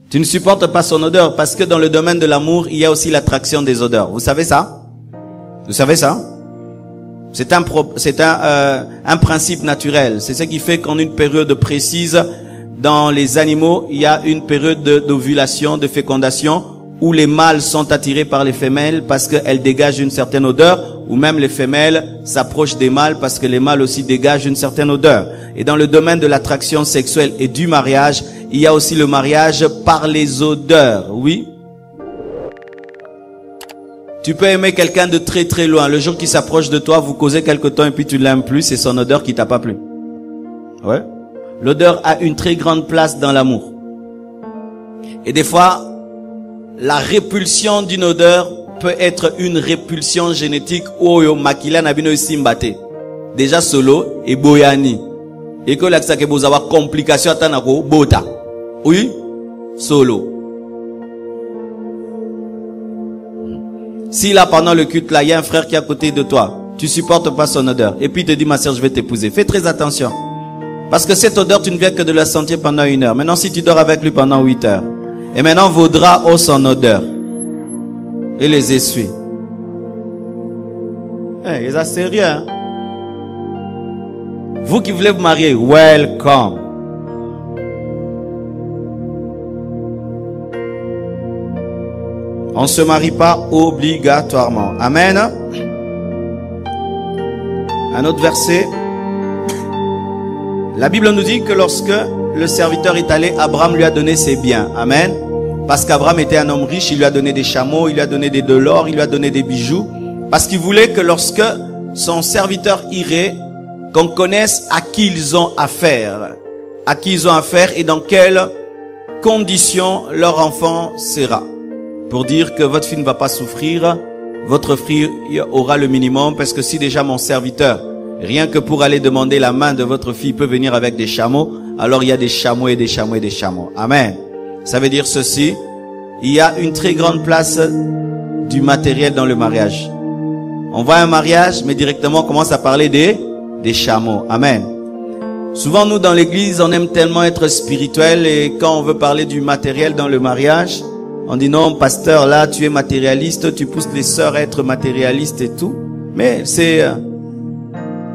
Tu ne supportes pas son odeur parce que dans le domaine de l'amour, il y a aussi l'attraction des odeurs. Vous savez ça? Vous savez ça? C'est un principe naturel. C'est ce qui fait qu'en une période précise, dans les animaux, il y a une période d'ovulation, de fécondation, où les mâles sont attirés par les femelles parce qu'elles dégagent une certaine odeur, ou même les femelles s'approchent des mâles parce que les mâles aussi dégagent une certaine odeur. Et dans le domaine de l'attraction sexuelle et du mariage, il y a aussi le mariage par les odeurs, oui. Tu peux aimer quelqu'un de très très loin. Le jour qu'il s'approche de toi, vous causez quelque temps et puis tu l'aimes plus, c'est son odeur qui t'a pas plu. Ouais. L'odeur a une très grande place dans l'amour. Et des fois, la répulsion d'une odeur peut être une répulsion génétique. Oyo makila na bino simbate. Déjà solo et boyani. Et que l'accès que vous avez complication atanako bota. Oui, solo. Si là, pendant le culte, là, il y a un frère qui est à côté de toi, tu supportes pas son odeur, et puis il te dit, ma sœur, je vais t'épouser. Fais très attention. Parce que cette odeur, tu ne viens que de la sentir pendant 1 heure. Maintenant, si tu dors avec lui pendant 8 heures, et maintenant, vos draps ont son odeur. Et les essuie. Eh, ça c'est rien. Vous qui voulez vous marier, welcome. On ne se marie pas obligatoirement. Amen. Un autre verset. La Bible nous dit que lorsque le serviteur est allé, Abraham lui a donné ses biens. Amen. Parce qu'Abraham était un homme riche, il lui a donné des chameaux, il lui a donné de l'or, il lui a donné des bijoux. Parce qu'il voulait que lorsque son serviteur irait, qu'on connaisse à qui ils ont affaire. À qui ils ont affaire et dans quelles conditions leur enfant sera. Pour dire que votre fille ne va pas souffrir, votre fille aura le minimum, parce que si déjà mon serviteur, rien que pour aller demander la main de votre fille, peut venir avec des chameaux, alors il y a des chameaux et des chameaux et des chameaux. Amen. Ça veut dire ceci, il y a une très grande place du matériel dans le mariage. On voit un mariage, mais directement on commence à parler des chameaux. Amen. Souvent nous dans l'église, on aime tellement être spirituel et quand on veut parler du matériel dans le mariage, on dit non, pasteur, là, tu es matérialiste, tu pousses les sœurs à être matérialistes et tout. Mais c'est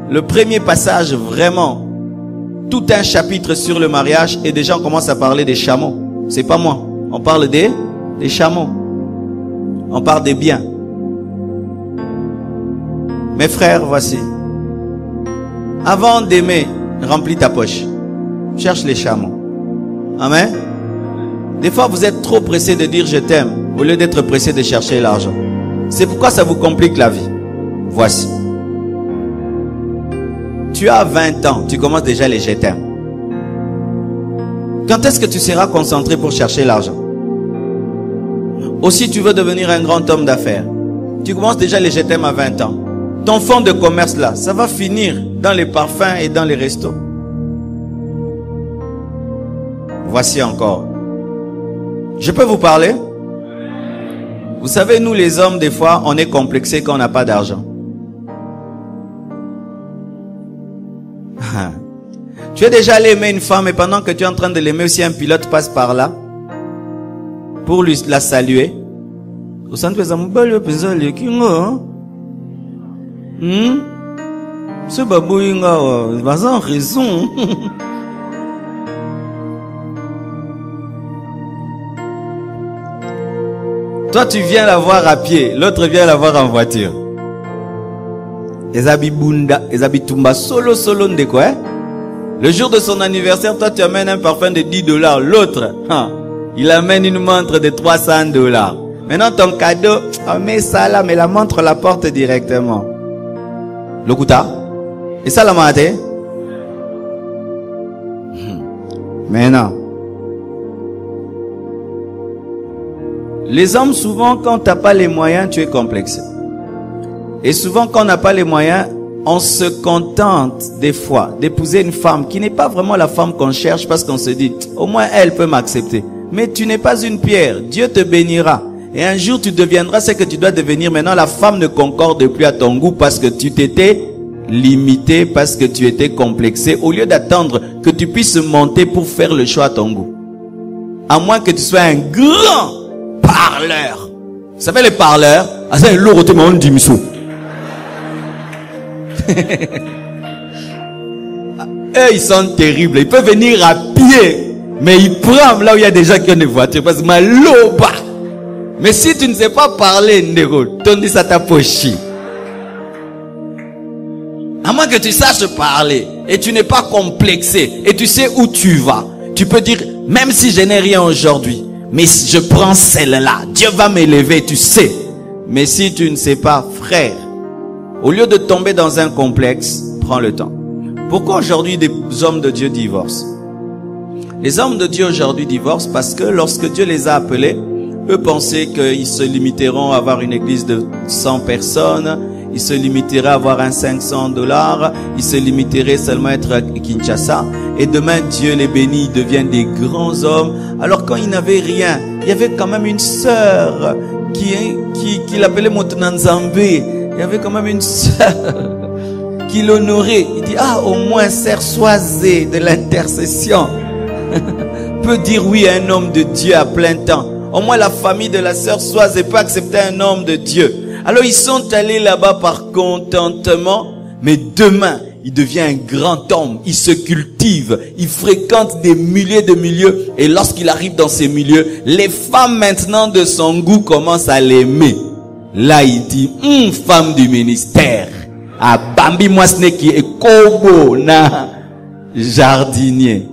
le premier passage, vraiment, tout un chapitre sur le mariage et déjà on commence à parler des chameaux. C'est pas moi. On parle des chameaux. On parle des biens. Mes frères, voici. Avant d'aimer, remplis ta poche. Cherche les chameaux. Amen. Des fois, vous êtes trop pressé de dire je t'aime au lieu d'être pressé de chercher l'argent. C'est pourquoi ça vous complique la vie. Voici. Tu as 20 ans, tu commences déjà les je t'aime. Quand est-ce que tu seras concentré pour chercher l'argent? Aussi, tu veux devenir un grand homme d'affaires. Tu commences déjà les je t'aime à 20 ans. Ton fonds de commerce là, ça va finir dans les parfums et dans les restos. Voici encore. Je peux vous parler? Vous savez, nous les hommes, des fois, on est complexés quand on n'a pas d'argent. Tu es déjà allé aimer une femme et pendant que tu es en train de l'aimer aussi, un pilote passe par là pour lui la saluer. Ce babouinga, il va en raison. Toi, tu viens la voir à pied, l'autre vient la voir en voiture. Ezabitumba solo de quoi? Le jour de son anniversaire, toi, tu amènes un parfum de $10. L'autre, il amène une montre de $300. Maintenant, ton cadeau, met ça là, mais la montre la porte directement. Lokuta? Et ça, la mate? Maintenant. Les hommes, souvent, quand tu n'as pas les moyens, tu es complexé. Et souvent, quand on n'a pas les moyens, on se contente des fois d'épouser une femme qui n'est pas vraiment la femme qu'on cherche parce qu'on se dit, au moins elle peut m'accepter. Mais tu n'es pas une pierre. Dieu te bénira. Et un jour, tu deviendras ce que tu dois devenir. Maintenant, la femme ne concorde plus à ton goût parce que tu t'étais limité, parce que tu étais complexé. Au lieu d'attendre que tu puisses monter pour faire le choix à ton goût. À moins que tu sois un grand parleur. Vous savez les parleurs? Ah, c'est un lourd au monde d'Imsou. Eux, ils sont terribles. Ils peuvent venir à pied. Mais ils prennent là où il y a des gens qui ont des voitures. Parce que maloba. Mais si tu ne sais pas parler, Ndego, ton dit ça t'a poché. À moins que tu saches parler. Et tu n'es pas complexé. Et tu sais où tu vas. Tu peux dire, même si je n'ai rien aujourd'hui. Mais je prends celle-là. Dieu va m'élever, tu sais. Mais si tu ne sais pas, frère. Au lieu de tomber dans un complexe, prends le temps. Pourquoi aujourd'hui des hommes de Dieu divorcent? Les hommes de Dieu aujourd'hui divorcent parce que lorsque Dieu les a appelés, eux pensaient qu'ils se limiteront à avoir une église de 100 personnes, ils se limiteraient à avoir un $500, ils se limiteraient seulement à être à Kinshasa, et demain Dieu les bénit, ils deviennent des grands hommes. Alors quand ils n'avaient rien, il y avait quand même une sœur qui l'appelait Montenanzambe. Il y avait quand même une sœur qui l'honorait. Il dit, ah, au moins sœur Soisé de l'intercession peut dire oui à un homme de Dieu à plein temps. Au moins la famille de la sœur Soisé peut accepter un homme de Dieu. Alors ils sont allés là-bas par contentement. Mais demain, il devient un grand homme. Il se cultive. Il fréquente des milliers de milieux. Et lorsqu'il arrive dans ces milieux, les femmes maintenant de son goût commencent à l'aimer. Là, il dit, femme du ministère. Ah, Bambi Mwasne qui est kobo na jardinier.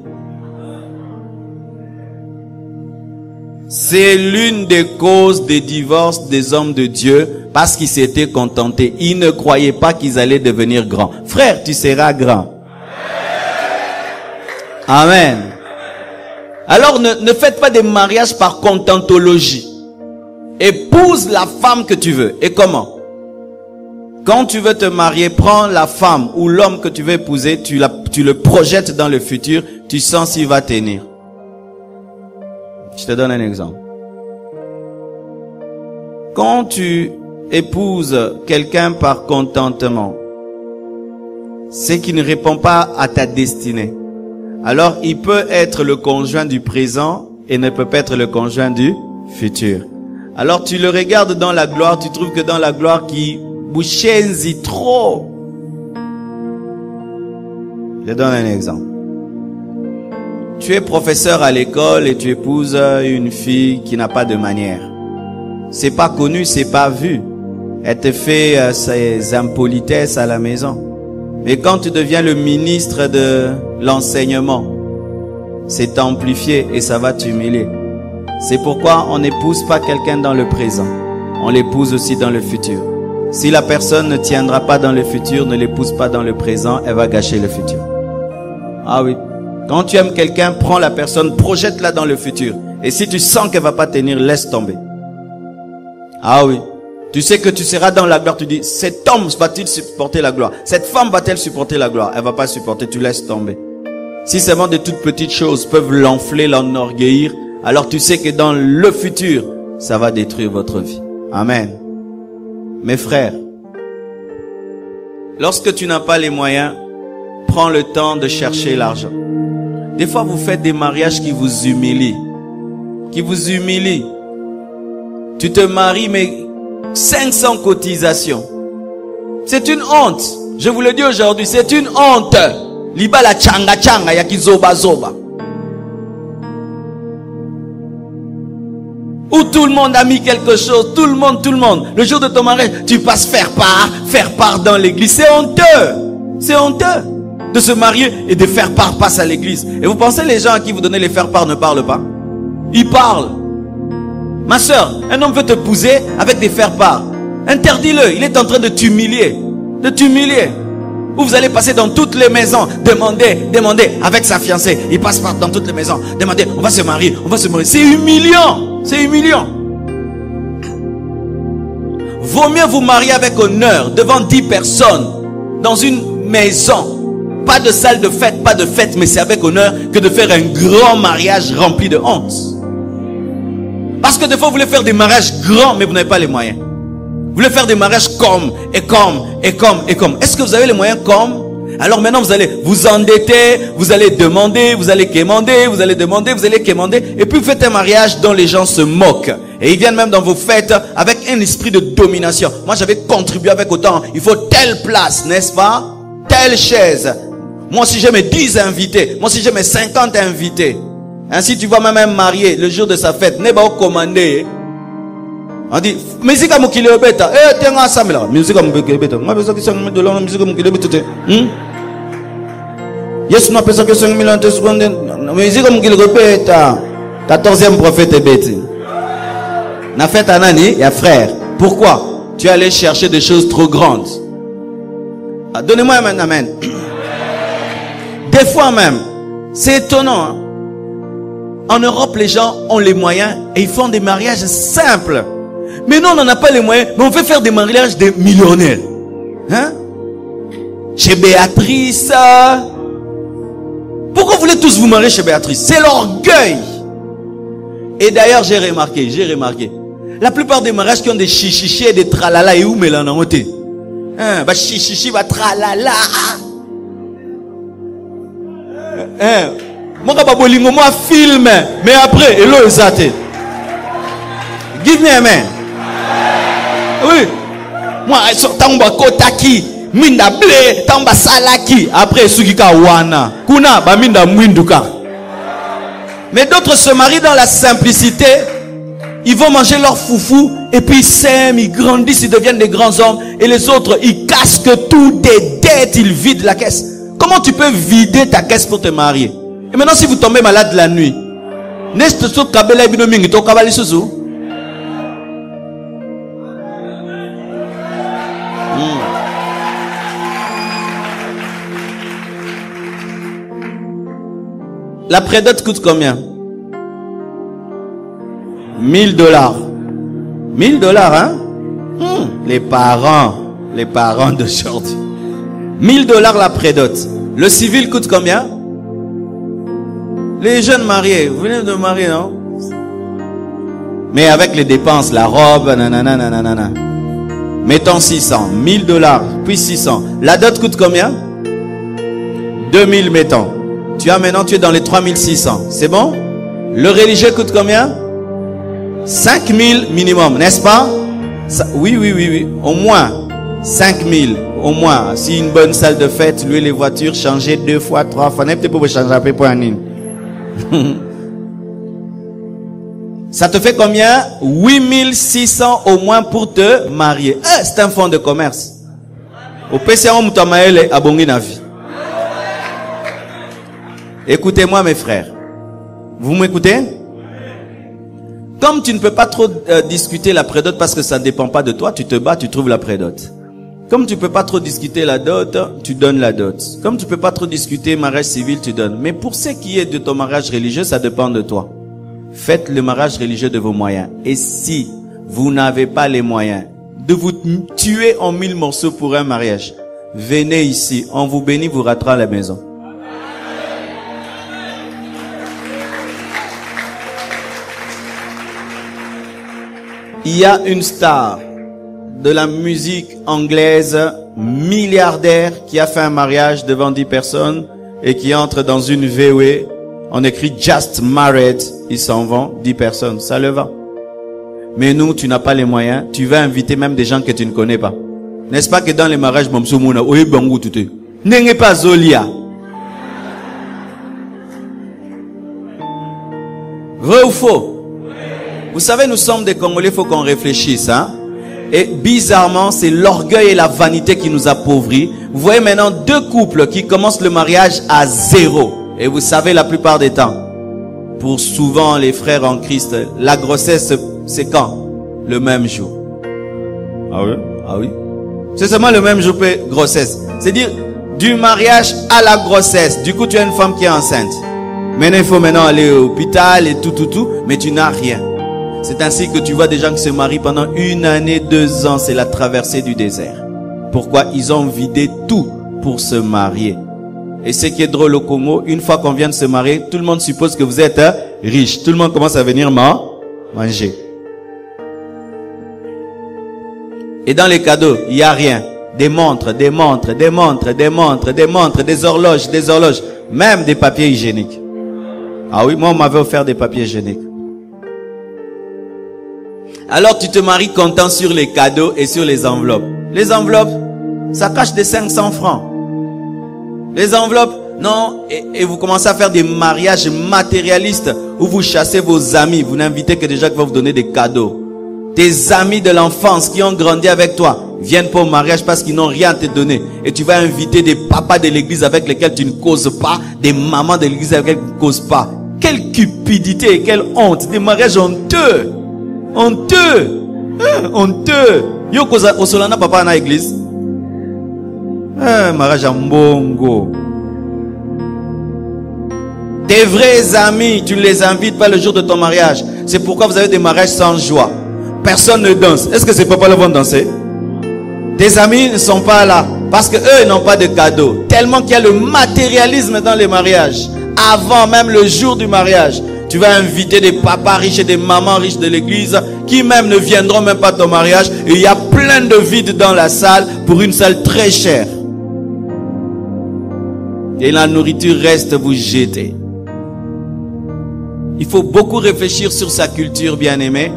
C'est l'une des causes des divorces des hommes de Dieu parce qu'ils s'étaient contentés. Ils ne croyaient pas qu'ils allaient devenir grands. Frère, tu seras grand. Amen. Alors ne faites pas des mariages par contentologie. Épouse la femme que tu veux. Et comment? Quand tu veux te marier, prends la femme ou l'homme que tu veux épouser, tu le projettes dans le futur, tu sens s'il va tenir. Je te donne un exemple. Quand tu épouses quelqu'un par contentement, c'est qu'il ne répond pas à ta destinée. Alors, il peut être le conjoint du présent et ne peut pas être le conjoint du futur. Alors, tu le regardes dans la gloire, tu trouves que dans la gloire qui bouchenzi trop. Je donne un exemple. Tu es professeur à l'école et tu épouses une fille qui n'a pas de manière. C'est pas connu, c'est pas vu. Elle te fait ses impolitesses à la maison. Mais quand tu deviens le ministre de l'enseignement, c'est amplifié et ça va t'humilier. C'est pourquoi on n'épouse pas quelqu'un dans le présent. On l'épouse aussi dans le futur. Si la personne ne tiendra pas dans le futur, ne l'épouse pas dans le présent, elle va gâcher le futur. Ah oui. Quand tu aimes quelqu'un, prends la personne, projette-la dans le futur. Et si tu sens qu'elle va pas tenir, laisse tomber. Ah oui. Tu sais que tu seras dans la gloire. Tu dis, cet homme va-t-il supporter la gloire? Cette femme va-t-elle supporter la gloire? Elle va pas supporter, tu laisses tomber. Si seulement de toutes petites choses peuvent l'enfler, l'enorgueillir, alors tu sais que dans le futur, ça va détruire votre vie. Amen. Mes frères, lorsque tu n'as pas les moyens, prends le temps de chercher l'argent. Des fois, vous faites des mariages qui vous humilient. Qui vous humilient. Tu te maries, mais 500 cotisations. C'est une honte. Je vous le dis aujourd'hui, c'est une honte. Liba la changa changa ya kizoba zoba. Où tout le monde a mis quelque chose, tout le monde. Le jour de ton mariage, tu passes faire part dans l'église. C'est honteux. C'est honteux de se marier et de faire part passe à l'église. Et vous pensez les gens à qui vous donnez les faire part ne parlent pas? Ils parlent. Ma soeur, un homme veut te épouser avec des faire part. Interdis-le, il est en train de t'humilier. De t'humilier. Ou vous allez passer dans toutes les maisons, demander avec sa fiancée. Il passe dans toutes les maisons, demander, on va se marier. C'est humiliant. C'est humiliant. Vaut mieux vous marier avec honneur devant 10 personnes dans une maison. Pas de salle de fête, mais c'est avec honneur que de faire un grand mariage rempli de honte. Parce que des fois vous voulez faire des mariages grands, mais vous n'avez pas les moyens. Vous voulez faire des mariages comme. Est-ce que vous avez les moyens comme? Alors maintenant, vous allez vous endetter, vous allez demander, vous allez quémander, vous allez demander, vous allez quémander. Et puis vous faites un mariage dont les gens se moquent. Et ils viennent même dans vos fêtes avec un esprit de domination. Moi, j'avais contribué avec autant. Il faut telle place, n'est-ce pas? Telle chaise. Moi, si j'ai mes 10 invités. Moi, si j'ai mes 50 invités. Ainsi, tu vois même un marié, le jour de sa fête, n'est pas commandé. On dit, musique à Moukile Beta. Eh, tiens, ensemble là. Musique à Moukile Beta. Moi, je pense que c'est de la musique à Moukile Beta. Yes, nous appelons ça que 5 000 secondes. Musique à Moukile Beta. 14e prophète est bête. Na fête à Nani, il y a frère. Pourquoi? Tu es allé chercher des choses trop grandes. Ah, donnez-moi un amen. Des fois même, c'est étonnant. Hein? En Europe, les gens ont les moyens et ils font des mariages simples. Mais nous, on n'en a pas les moyens, mais on veut faire des mariages de millionnaires. Hein? Chez Béatrice. Pourquoi vous voulez tous vous marier chez Béatrice? C'est l'orgueil. Et d'ailleurs, j'ai remarqué. La plupart des mariages qui ont des chichichi et des tralala et où mélananoté. Hein? Bah chichichi, bah tralala. Hein? Moi, moi film, mais après, hello exate. Give me a man. Oui. Moi, tamba kotaki, minda ble, tamba salaki. Après, sugika wana. Kuna, ba minda mwinduka. Mais d'autres se marient dans la simplicité. Ils vont manger leur foufou. Et puis ils s'aiment, ils grandissent, ils deviennent des grands hommes. Et les autres, ils casquent tout des dettes, ils vident la caisse. Comment tu peux vider ta caisse pour te marier? Et maintenant, si vous tombez malade la nuit, la prédate coûte combien? 1000 $. 1000 $, hein? Les parents d'aujourd'hui. 1000 $ la prédate. Le civil coûte combien? Les jeunes mariés, vous venez de marier, non? Mais avec les dépenses, la robe, nanana, nanana. Mettons 600, 1000 $, puis 600. La dot coûte combien? 2000, mettons. Tu es dans les 3600. C'est bon? Le religieux coûte combien? 5000 minimum, n'est-ce pas? Oui. Au moins 5000. Au moins. Si une bonne salle de fête, louer les voitures, changer 2 fois, 3 fois. Peut-être pour changer un peu pour un Ça te fait combien? 8600 au moins pour te marier. C'est un fonds de commerce. Au PCA Moutamaele à Bonginavi. Écoutez-moi mes frères. Vous m'écoutez? Comme tu ne peux pas trop discuter la prédot parce que ça ne dépend pas de toi, tu te bats, tu trouves la prédot. Comme tu peux pas trop discuter la dot, tu donnes la dot. Comme tu peux pas trop discuter mariage civil, tu donnes. Mais pour ce qui est de ton mariage religieux, ça dépend de toi. Faites le mariage religieux de vos moyens. Et si vous n'avez pas les moyens de vous tuer en 1000 morceaux pour un mariage, venez ici, on vous bénit, vous rentrez à la maison. Il y a une star de la musique anglaise, milliardaire, qui a fait un mariage devant 10 personnes et qui entre dans une VW. On écrit Just Married, ils s'en vont, 10 personnes, ça le va. Mais nous, tu n'as pas les moyens, tu vas inviter même des gens que tu ne connais pas. N'est-ce pas que dans les mariages, n'est pas Zolia. Vrai ou faux? Vous savez, nous sommes des Congolais, il faut qu'on réfléchisse, hein? Et bizarrement, c'est l'orgueil et la vanité qui nous appauvrit. Vous voyez maintenant 2 couples qui commencent le mariage à 0. Et vous savez, la plupart des temps, pour souvent les frères en Christ, la grossesse, c'est quand? Le même jour. Ah oui? Ah oui. C'est seulement le même jour que grossesse. C'est-à-dire, du mariage à la grossesse. Du coup, tu as une femme qui est enceinte. Maintenant, il faut maintenant aller à l'hôpital et tout, mais tu n'as rien. C'est ainsi que tu vois des gens qui se marient pendant 1 année, 2 ans. C'est la traversée du désert. Pourquoi? Ils ont vidé tout pour se marier. Et ce qui est drôle au Congo, une fois qu'on vient de se marier, tout le monde suppose que vous êtes riche. Tout le monde commence à venir manger. Et dans les cadeaux, il n'y a rien. Des montres, des montres, des montres, des montres, des montres, des horloges, même des papiers hygiéniques. Ah oui, moi on m'avait offert des papiers hygiéniques. Alors tu te maries content sur les cadeaux et sur les enveloppes. Les enveloppes, ça cache des 500 francs. Les enveloppes, non, et vous commencez à faire des mariages matérialistes où vous chassez vos amis. Vous n'invitez que des gens qui vont vous donner des cadeaux. Tes amis de l'enfance qui ont grandi avec toi viennent pour le mariage parce qu'ils n'ont rien à te donner. Et tu vas inviter des papas de l'église avec lesquels tu ne causes pas, des mamans de l'église avec lesquels tu ne causes pas. Quelle cupidité et quelle honte. Des mariages honteux. Honteux. Honteux. Yo koza osolana papa na église. Mariage en bongo. Tes vrais amis, tu ne les invites pas le jour de ton mariage. C'est pourquoi vous avez des mariages sans joie. Personne ne danse. Est-ce que ces papas-là vont danser? Tes amis ne sont pas là parce que eux n'ont pas de cadeaux. Tellement qu'il y a le matérialisme dans les mariages. Avant même le jour du mariage, tu vas inviter des papas riches et des mamans riches de l'église qui même ne viendront même pas à ton mariage. Et il y a plein de vide dans la salle pour une salle très chère. Et la nourriture reste vous jeter. Il faut beaucoup réfléchir sur sa culture, bien-aimé,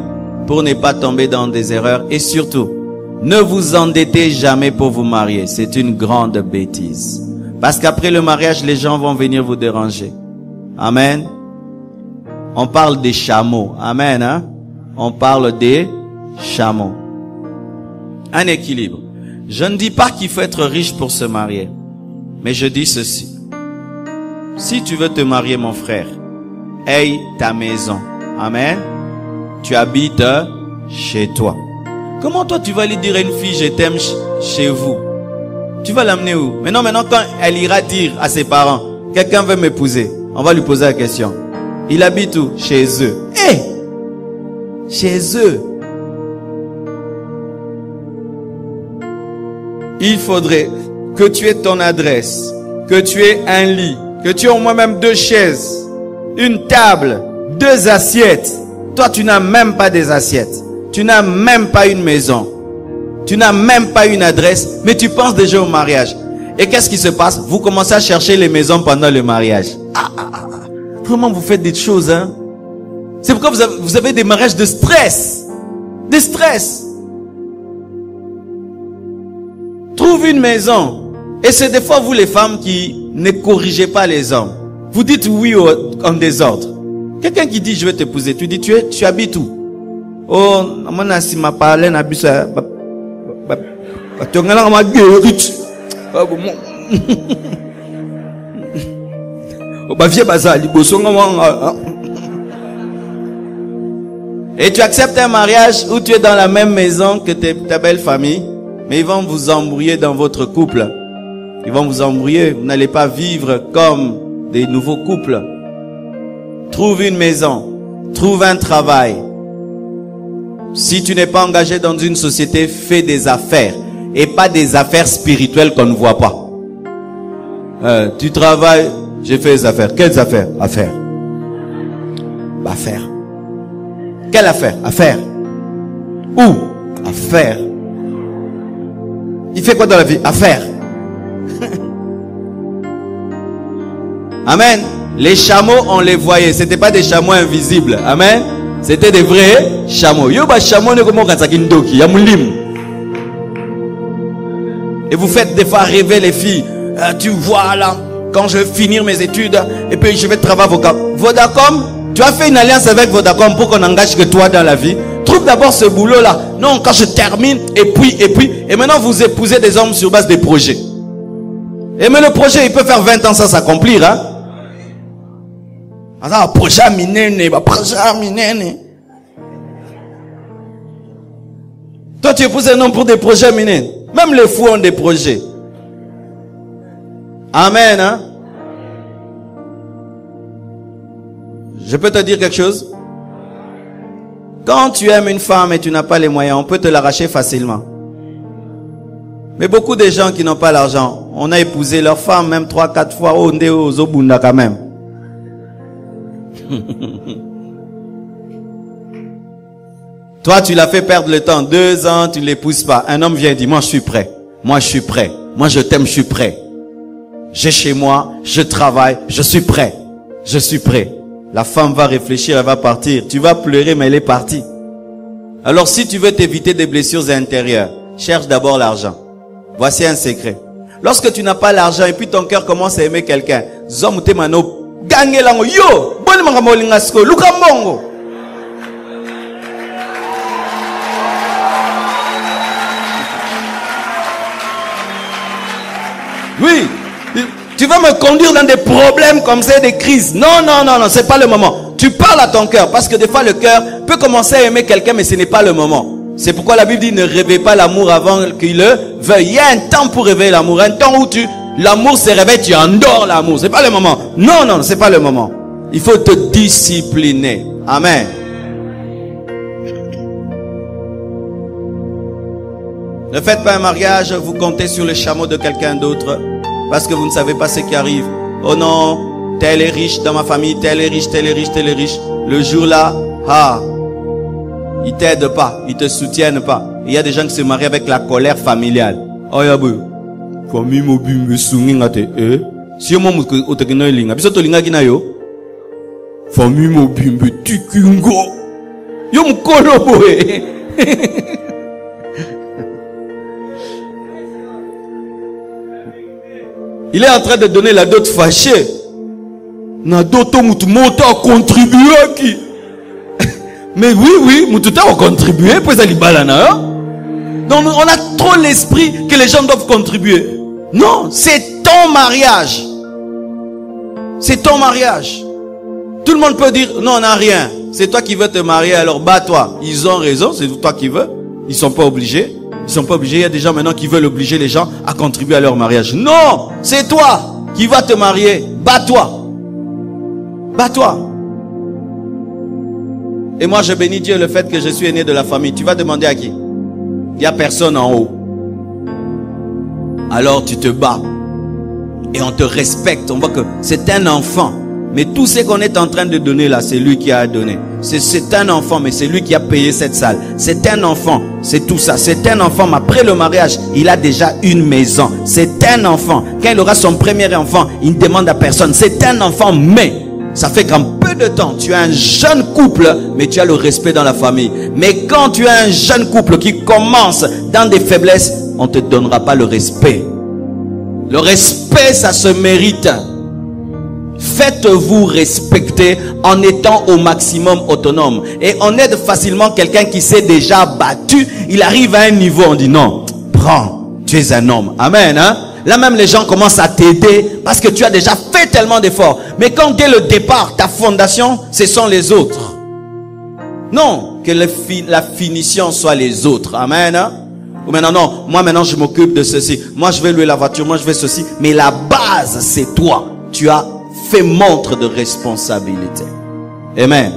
pour ne pas tomber dans des erreurs. Et surtout, ne vous endettez jamais pour vous marier. C'est une grande bêtise. Parce qu'après le mariage, les gens vont venir vous déranger. Amen. On parle des chameaux. Amen. Hein? On parle des chameaux. Un équilibre. Je ne dis pas qu'il faut être riche pour se marier. Mais je dis ceci. Si tu veux te marier, mon frère, aie ta maison. Amen. Tu habites chez toi. Comment toi tu vas lui dire à une fille je t'aime chez vous? Tu vas l'amener où? Maintenant quand elle ira dire à ses parents quelqu'un veut m'épouser, on va lui poser la question. Il habite où? Chez eux. Chez eux. Il faudrait que tu aies ton adresse, que tu aies un lit, que tu aies au moins même 2 chaises, une table, 2 assiettes. Toi, tu n'as même pas des assiettes. Tu n'as même pas une maison. Tu n'as même pas une adresse. Mais tu penses déjà au mariage. Et qu'est-ce qui se passe? Vous commencez à chercher les maisons pendant le mariage. Vraiment, vous faites des choses, hein? C'est pourquoi vous avez des mariages de stress. De stress. Trouve une maison. Et c'est des fois vous les femmes qui ne corrigez pas les hommes. Vous dites oui en désordre. Quelqu'un qui dit je vais t'épouser, tu dis tu habites où? Oh, amana si ma parle na bisa ba tongala ma guerite. Oh ba vie bazali bosonga wanga. Et tu acceptes un mariage où tu es dans la même maison que ta belle famille, mais ils vont vous embrouiller dans votre couple. Ils vont vous embrouiller, vous n'allez pas vivre comme des nouveaux couples. Trouve une maison, trouve un travail. Si tu n'es pas engagé dans une société, fais des affaires. Et pas des affaires spirituelles qu'on ne voit pas. Tu travailles, j'ai fait des affaires. Quelles affaires? Affaires. Affaires. Quelle affaire? Affaires. Où? Affaires. Il fait quoi dans la vie? Affaires. Amen. Les chameaux, on les voyait. C'était pas des chameaux invisibles. Amen. C'était des vrais chameaux. Et vous faites des fois rêver les filles. Tu vois là, quand je vais finir mes études, et puis je vais travailler avocat. Vodacom, tu as fait une alliance avec Vodacom pour qu'on engage que toi dans la vie. Trouve d'abord ce boulot là. Non, quand je termine, et maintenant vous épousez des hommes sur base des projets. Et mais le projet, il peut faire 20 ans sans s'accomplir, hein. Toi, tu épouses un homme pour des projets minés. Même les fous ont des projets. Amen, hein. Je peux te dire quelque chose? Quand tu aimes une femme et tu n'as pas les moyens, on peut te l'arracher facilement. Mais beaucoup de gens qui n'ont pas l'argent, on a épousé leur femme même 3-4 fois au Zobunda quand même. Toi, tu l'as fait perdre le temps. 2 ans, tu ne l'épouses pas. Un homme vient et dit, moi je suis prêt. moi je suis prêt. Moi je t'aime, je suis prêt. J'ai chez moi, je travaille, je suis prêt. Je suis prêt. La femme va réfléchir, elle va partir. Tu vas pleurer, mais elle est partie. Alors si tu veux t'éviter des blessures intérieures, cherche d'abord l'argent. Voici un secret. Lorsque tu n'as pas l'argent et puis ton cœur commence à aimer quelqu'un, oui, tu vas me conduire dans des problèmes comme ça, des crises. Non, non, non, non, c'est pas le moment. Tu parles à ton cœur parce que des fois le cœur peut commencer à aimer quelqu'un mais ce n'est pas le moment. C'est pourquoi la Bible dit ne réveille pas l'amour avant qu'il le veuille. Il y a un temps pour réveiller l'amour, un temps où l'amour se réveille, tu endors l'amour. C'est pas le moment. Non, non, c'est pas le moment. Il faut te discipliner. Amen. Ne faites pas un mariage, vous comptez sur le chameau de quelqu'un d'autre parce que vous ne savez pas ce qui arrive. Oh non, tel est riche dans ma famille, tel est riche, tel est riche, tel est riche. Le jour là, ils t'aident pas, ils te soutiennent pas. Il y a des gens qui se marient avec la colère familiale. Oh yabou, famille mobi me sunginga te si mo mo te kino linga, biso to linga kina yo. Famille mobi me tukungo. Yo mkolo boy. Il est en train de donner la dot fâchée. Na dot monta a contribué à qui? Mais oui, Moutouta a contribué, puis ça libalana. Donc on a trop l'esprit que les gens doivent contribuer. Non, c'est ton mariage. C'est ton mariage. Tout le monde peut dire, non, on n'a rien. C'est toi qui veux te marier, alors bats-toi. Ils ont raison, c'est toi qui veux. Ils sont pas obligés. Ils sont pas obligés. Il y a des gens maintenant qui veulent obliger les gens à contribuer à leur mariage. Non, c'est toi qui vas te marier. Bats-toi. Bats-toi. Et moi, je bénis Dieu le fait que je suis né de la famille. Tu vas demander à qui? Il n'y a personne en haut. Alors tu te bats. Et on te respecte. On voit que c'est un enfant. Mais tout ce qu'on est en train de donner là, c'est lui qui a donné. C'est un enfant, mais c'est lui qui a payé cette salle. C'est un enfant, c'est tout ça. C'est un enfant, mais après le mariage, il a déjà une maison. C'est un enfant. Quand il aura son premier enfant, il ne demande à personne. C'est un enfant, mais ça fait qu'en peu de temps, tu as un jeune couple, mais tu as le respect dans la famille. Mais quand tu as un jeune couple qui commence dans des faiblesses, on ne te donnera pas le respect. Le respect, ça se mérite. Faites-vous respecter en étant au maximum autonome. Et on aide facilement quelqu'un qui s'est déjà battu. Il arrive à un niveau, on dit non, prends, tu es un homme. Amen. Hein? Là même les gens commencent à t'aider parce que tu as déjà fait tellement d'efforts. Mais quand dès le départ, ta fondation, ce sont les autres. Non, que la finition soit les autres. Amen. Hein? Ou maintenant, non, moi maintenant je m'occupe de ceci. Moi je vais louer la voiture, moi je vais ceci. Mais la base, c'est toi. Tu as fait montre de responsabilité. Amen.